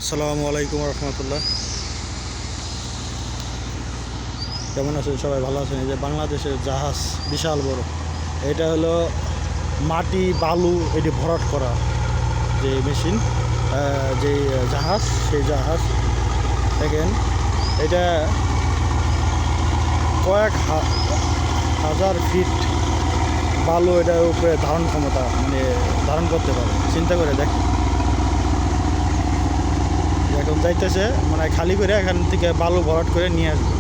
আসসালামু আলাইকুম রহমতুল্লাহ। কেমন আছেন সবাই? ভালো আছেন? এই যে বাংলাদেশের জাহাজ বিশাল বড়, এটা হলো মাটি বালু এটি ভরাট করা যে মেশিন, যে জাহাজ, সেই জাহাজ দেখেন এটা কয়েক হাজার ফিট বালু এটার উপরে ধারণ ক্ষমতা, মানে ধারণ করতে পারে। চিন্তা করে দেখেন, এখন যাইতেছে মানে খালি করে এখান থেকে বালু ভরাট করে নিয়ে আসবে।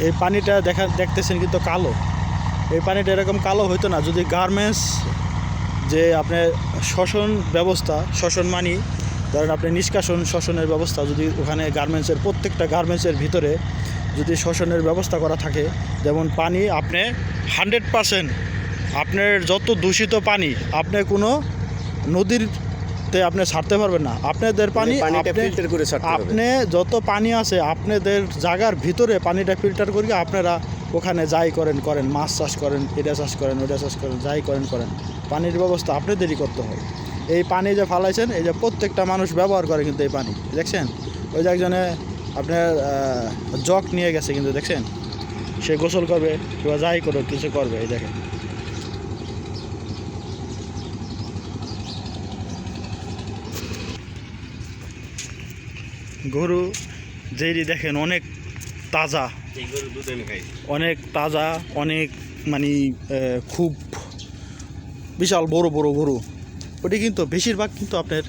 এই পানিটা দেখতেছেন কিন্তু কালো। এই পানিটা এরকম কালো হইতো না যদি গার্মেন্টস, যে আপনার শ্বসন ব্যবস্থা, শ্বসন মানি ধরেন আপনি নিষ্কাশন শ্বসনের ব্যবস্থা, যদি ওখানে গার্মেন্টসের প্রত্যেকটা গার্মেন্টসের ভিতরে যদি শ্বসনের ব্যবস্থা করা থাকে, যেমন পানি আপনি 100% আপনার যত দূষিত পানি আপনি কোনো নদীতে আপনি ছাড়তে পারবেন না। আপনাদের পানি ফিল্টার করে আপনি যত পানি আছে আপনাদের জায়গার ভিতরে পানিটা ফিল্টার করে আপনারা ওখানে যাই করেন মাছ চাষ করেন, এটা চাষ করেন, ওটা চাষ করেন, যাই করেন পানির ব্যবস্থা আপনাদেরই করতে হয়। এই পানি যে ফালাইছেন, এই যে প্রত্যেকটা মানুষ ব্যবহার করে কিন্তু এই পানি দেখছেন। ওই যে একজনে আপনার জগ নিয়ে গেছে কিন্তু দেখছেন, সে গোসল করবে কিংবা যাই করবে কিছু করবে। এই দেখেন গরু যেই দেখেন অনেক তাজা, অনেক তাজা, অনেক মানে খুব বিশাল বড় বড় গরু। ওটি কিন্তু বেশিরভাগ কিন্তু আপনার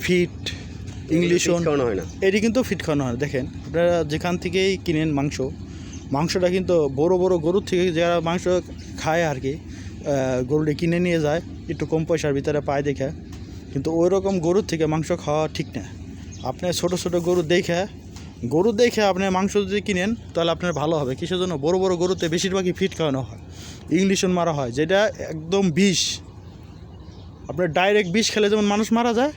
ফিট ইংলিশ হয় না, এটি কিন্তু ফিট খাওয়ানো হয়। দেখেন আপনারা যেখান থেকেই কিনেন মাংসটা কিন্তু বড় বড় গরুর থেকে যারা মাংস খায় আর কি, গরুটি কিনে নিয়ে যায় একটু কম পয়সার ভিতরে পায় দেখে, কিন্তু ওই রকম গরুর থেকে মাংস খাওয়া ঠিক না। আপনি ছোটো ছোটো গরু দেখে আপনি মাংস যদি কিনেন তাহলে আপনার ভালো হবে। কিসের জন্য? বড় বড় গরুতে বেশিরভাগই ফিট খাওয়ানো হয়, ইংলিশন মারা হয়, যেটা একদম বিষ। আপনার ডাইরেক্ট বিষ খেলে যেমন মানুষ মারা যায়,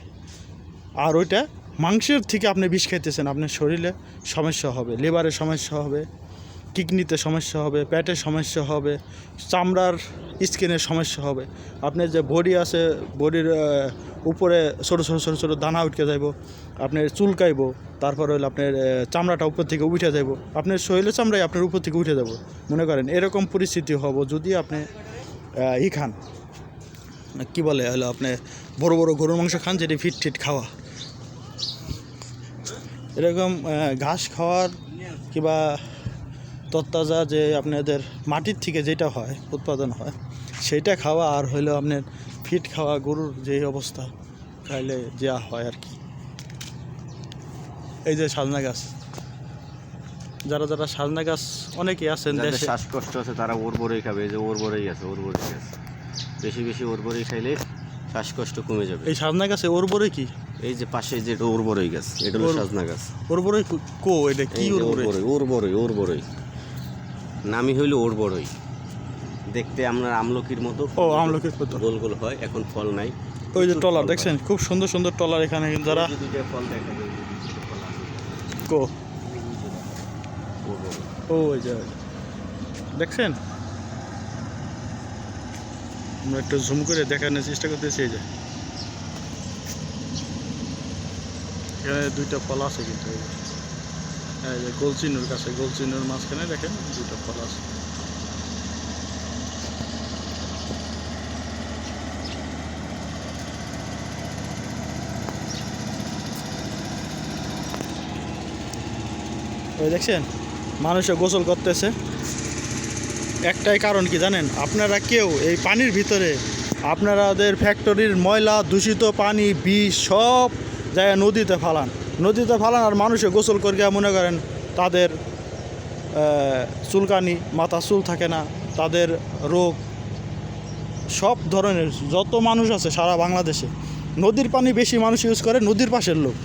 আর ওইটা মাংসের থেকে আপনি বিষ খাইতেছেন, আপনার শরীরে সমস্যা হবে, লিভারের সমস্যা হবে, কিডনিতে সমস্যা হবে, পেটের সমস্যা হবে, চামড়ার স্কিনের সমস্যা হবে। আপনার যে বডি আছে, বডির উপরে ছোটো ছোটো ছোটো ছোটো দানা উঠকে যাইব, আপনার চুলকাইব, তারপরে হলো আপনার চামড়াটা উপর থেকে উঠে যাইব, আপনার শরীরের চামড়াই আপনার উপর থেকে উঠে যাব। মনে করেন এরকম পরিস্থিতি হব যদি আপনি খান, কী বলে হলো আপনি বড় বড় গরুর মাংস খান, যেটি ফিট খাওয়া। এরকম ঘাস খাওয়ার কিংবা তরতাজা যে আপনাদের মাটির থেকে যেটা হয়, উৎপাদন হয়, সেইটা খাওয়া, আর হইলো আপনার ফিট খাওয়া গরুর যে অবস্থা খাইলে যা হয় আর কি। এই যে সাজনা গাছ, যারা সাজনা গাছ অনেকেই আছেন দেশে, শ্বাসকষ্ট আছে তারা ওরবরেই খাবে। এই যে ওরবরেই আছে, বেশি ওরবরেই খাইলে শ্বাসকষ্ট কমে যাবে। এই সাজনা গাছে ওরবরে কি? এই যে পাশে যে ওরবরেই গাছ, এটা হলো সাজনা গাছ। ওরবরে কো? এটা কি ওরবরই নামই হইল ওরবরই। দেখতে আমরা আমলকির মতো, আমলকির মতো গোল গোল হয়, এখন ফল নাই। ওই যে টলার দেখছেন, খুব সুন্দর সুন্দর টলার এখানে যারা ফল দেখা যায় কো। ওই যে দেখছেন, আমরা একটু জুম করে দেখানোর চেষ্টা করতেছি। এই যে এখানে দুইটা ফল আছে কিন্তু, এই যে গোলচিনুর কাছে, গোলচিনুর মাঝখানে দেখেন দুইটা ফল আছে। ওই দেখছেন মানুষে গোসল করতেছে। একটাই কারণ কি জানেন? আপনারা কেউ এই পানির ভিতরে আপনাদের ফ্যাক্টরির ময়লা, দূষিত পানি, বিষ সব জায়গায় নদীতে ফালান, আর মানুষে গোসল করিয়া মনে করেন তাদের চুলকানি, মাথা চুল থাকে না, তাদের রোগ, সব ধরনের যত মানুষ আছে সারা বাংলাদেশে নদীর পানি বেশি মানুষ ইউজ করে, নদীর পাশের লোক,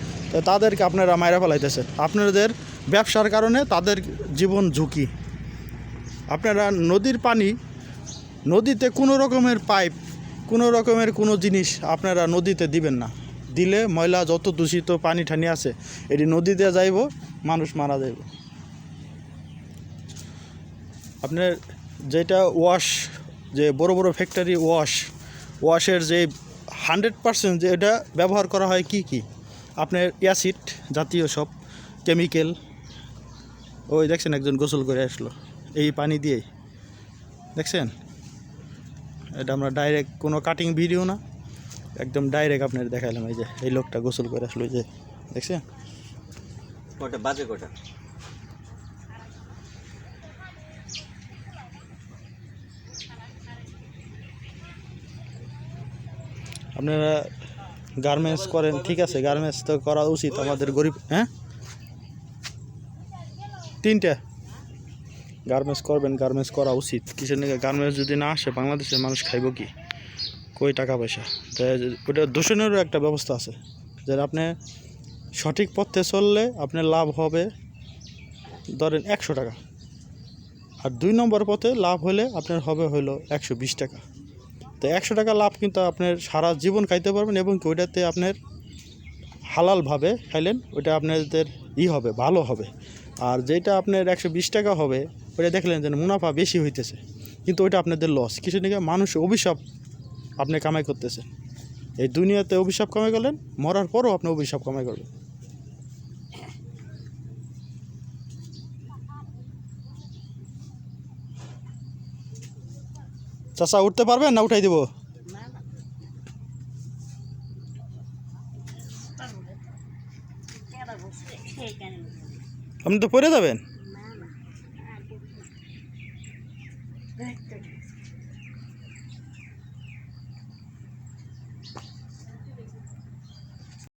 তাদেরকে আপনারা মাইরা ফেলাইতেছেন। আপনাদের ব্যবসার কারণে তাদের জীবন ঝুঁকি। আপনারা নদীর পানি, নদীতে কোনো রকমের পাইপ, কোনো রকমের কোনো জিনিস আপনারা নদীতে দিবেন না। দিলে ময়লা যত দূষিত পানি ঠানি আছে এটি নদীতে যাইব, মানুষ মারা যাইব। আপনার যেটা ওয়াশ, যে বড় বড় ফ্যাক্টরি ওয়াশের যে 100% যে এটা ব্যবহার করা হয় কি কি, আপনার অ্যাসিড জাতীয় সব কেমিক্যাল। ওই দেখছেন একজন গোসল করে আসলো এই পানি দিয়েই, দেখছেন? এটা আমরা ডাইরেক্ট কোনো কাটিং ভিডিও না, একদম ডাইরেক্ট আপনার দেখাইলাম। এই যে এই লোকটা গোসল করে আসলো, এই যে দেখছেন? কটা বাজে কটা? আপনারা গার্মেন্টস করেন, ঠিক আছে, গার্মেন্টস তো করা উচিত আমাদের গরিব। হ্যাঁ, 3টা গার্মেন্টস করবেন, গার্মেন্টস করা উচিত। কিসের নিয়ে? গার্মেন্টস যদি না আসে বাংলাদেশের মানুষ খাইব কি, কই টাকা পয়সা? তাই ওটা দূষণেরও একটা ব্যবস্থা আছে, যে আপনি সঠিক পথে চললে আপনার লাভ হবে ধরেন 100 টাকা, আর 2 নম্বর পথে লাভ হলে আপনার হবে হলো 120 টাকা। তো 100 টাকা লাভ কিন্তু আপনার সারা জীবন খাইতে পারবেন, এবং ওইটাতে আপনার হালালভাবে খাইলেন ওইটা আপনাদের হবে, ভালো হবে। আর যেটা আপনার 120 টাকা হবে ওইটা দেখলেন যে মুনাফা বেশি হইতেছে, কিন্তু ওইটা আপনাদের লস। কিছু নিয়ে মানুষ অভিশাপ আপনি কামাই করতেছেন। এই দুনিয়াতে অভিশাপ কামাই করলেন, মরার পরও আপনি অভিশাপ কামাই করবেন। চাচা উঠতে পারবেন না উঠাই দিব? আপনি তো পড়ে যাবেন।